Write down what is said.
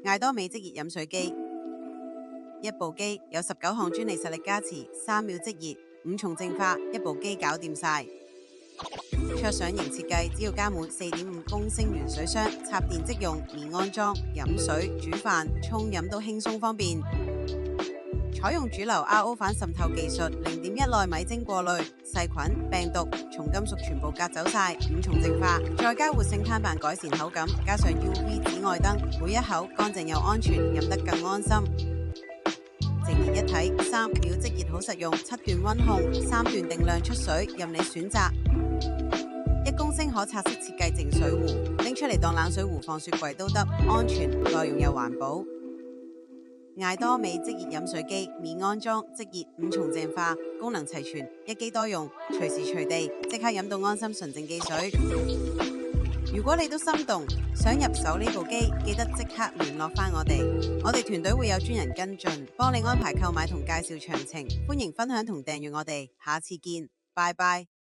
艾多美即熱飲水機，一部機有19項專利實力加持，3秒即熱，5重淨化，一部機搞掂晒。卓上型設計，只要加滿4.5公升原水箱，插電即用，免安裝，飲水、煮飯、沖飲都輕鬆方便。採用主流 RO 反滲透技術，0.1奈米精過濾，細菌、病毒、重金屬全部隔走晒，5重淨化，再加活性炭板改善口感，加上 UV 紫外燈，每一口乾淨又安全，飲得更安心。靜熱一體，3秒即熱好實用，7段溫控，3段定量出水，任你選擇。1公升可拆式設計淨水壺，拎出嚟當冷水壺放雪櫃都得，安全，耐用又環保。艾多美即熱飲水機，免安裝，即熱，5重淨化，功能齊全，一機多用，隨時隨地即刻飲到安心純正機水。如果你都心動，想入手呢部機，記得即刻聯絡返我哋，我哋團隊會有專人跟進，幫你安排購買同介紹詳情。歡迎分享同訂閱我哋，下次見，拜拜。